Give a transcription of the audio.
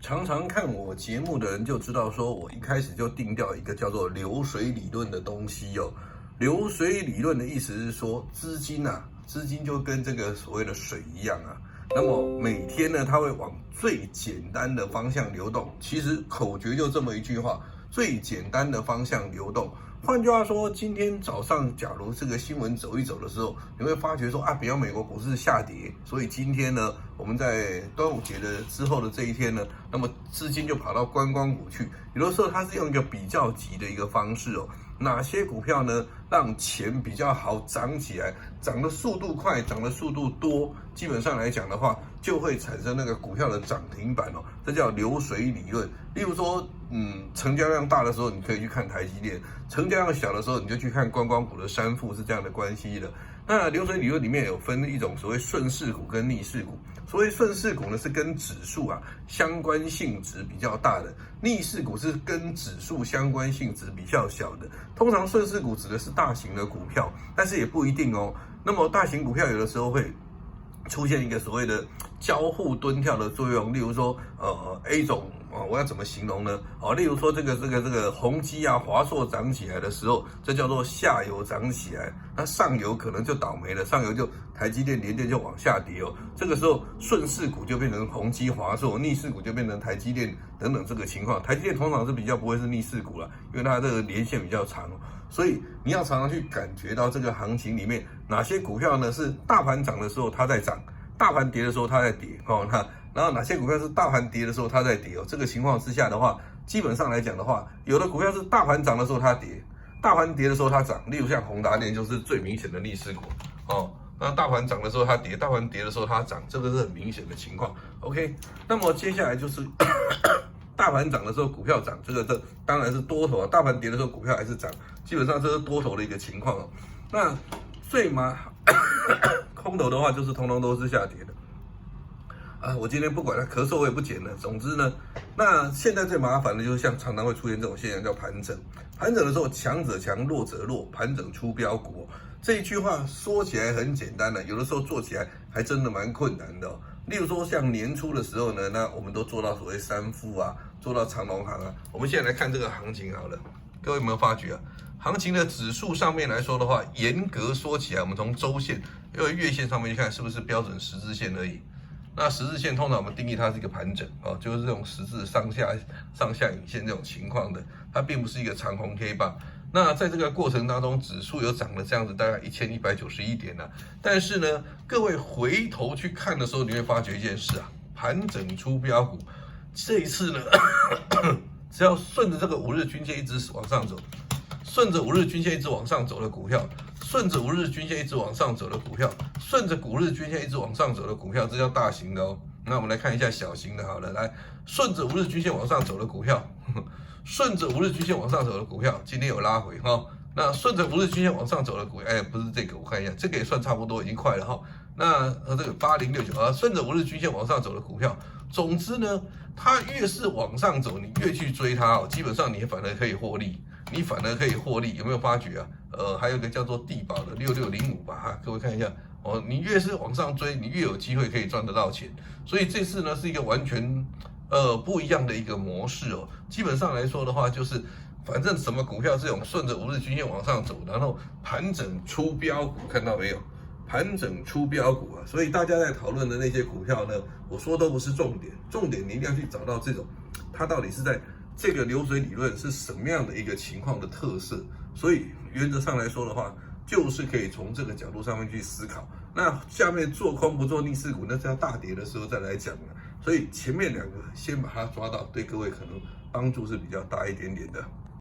常常看我节目的人就知道，说我一开始就定调一个叫做流水理论的东西哦。流水理论的意思是说，资金就跟这个所谓的水一样啊。那么每天呢，它会往最简单的方向流动。其实口诀就这么一句话：最简单的方向流动。换句话说，今天早上假如这个新闻走一走的时候，你会发觉说啊，比方美国股市下跌，所以今天呢，我们在端午节的之后的这一天呢，那么资金就跑到观光股去。有的时候它是用一个比较级的一个方式哦，哪些股票呢让钱比较好涨起来，涨的速度快，涨的速度多，基本上来讲的话，就会产生那个股票的涨停板哦，这叫流水理论。例如说，成交量大的时候，你可以去看台积电；成交量小的时候，你就去看观光股的三富，是这样的关系的。那流水理论里面有分一种所谓顺势股跟逆势股。所谓顺势股呢，是跟指数相关性质比较大的；逆势股是跟指数相关性质比较小的。通常顺势股指的是大型的股票，但是也不一定哦。那么大型股票有的时候会出现一个所谓的交互蹲跳的作用，例如说，A 种我要怎么形容呢？例如说这个宏基华硕涨起来的时候，这叫做下游涨起来，那上游可能就倒霉了，上游就台积电、联电就往下跌哦。这个时候顺势股就变成宏基、华硕，逆势股就变成台积电等等这个情况。台积电通常是比较不会是逆势股了，因为它这个连线比较长，所以你要常常去感觉到这个行情里面哪些股票呢是大盘涨的时候它在涨，大盘跌的时候它在跌哦。然后哪些股票是大盘跌的时候它在跌哦？这个情况之下的话，基本上来讲的话，有的股票是大盘涨的时候它跌，大盘跌的时候它涨。例如像宏达电就是最明显的逆势股哦。那大盘涨的时候它跌，大盘跌的时候它涨，这个是很明显的情况。OK， 那么接下来就是大盘涨的时候股票涨，这当然是多头啊。大盘跌的时候股票还是涨，基本上这是多头的一个情况哦。那空头的话就是通通都是下跌的。我今天不管它咳嗽我也不剪了。总之呢，那现在最麻烦的就是像常常会出现这种现象叫盘整。盘整的时候，强者强，弱者弱，盘整出标股哦。这一句话说起来很简单的，有的时候做起来还真的蛮困难的哦。例如说像年初的时候呢，那我们都做到所谓三富做到长荣行我们现在来看这个行情好了，各位有没有发觉行情的指数上面来说的话，严格说起来，我们从周线因为月线上面去看，是不是标准十字线而已？那十字线通常我们定义它是一个盘整就是这种十字上下影线这种情况的，它并不是一个长红 K 棒。那在这个过程当中，指数有涨了这样子大概1191点但是呢，各位回头去看的时候，你会发觉一件事盘整出标股，这一次呢，只要顺着这个5日均线一直往上走，顺着5日均线一直往上走的股票，顺着5日均线一直往上走的股票，顺着5日均线一直往上走的股票，这叫大型的哦。那我们来看一下小型的好了，来顺着5日均线往上走的股票，顺着5日均线往上走的股票，今天有拉回那顺着5日均线往上走的股票，不是这个，我看一下，这个也算差不多，已经快了那这个8069顺着5日均线往上走的股票，总之呢，它越是往上走，你越去追它基本上你反而可以获利。有没有发觉还有一个叫做地保的6605吧各位看一下你越是往上追，你越有机会可以赚得到钱。所以这次呢是一个完全不一样的一个模式基本上来说的话，就是反正什么股票这种顺着5日均线往上走，然后盘整出标股，看到没有？盘整出标股所以大家在讨论的那些股票呢，我说都不是重点，重点你一定要去找到这种它到底是在这个流水理论是什么样的一个情况的特色。所以原则上来说的话，就是可以从这个角度上面去思考。那下面做空不做逆势股，那是要大跌的时候再来讲所以前面两个先把它抓到，对各位可能帮助是比较大一点点的。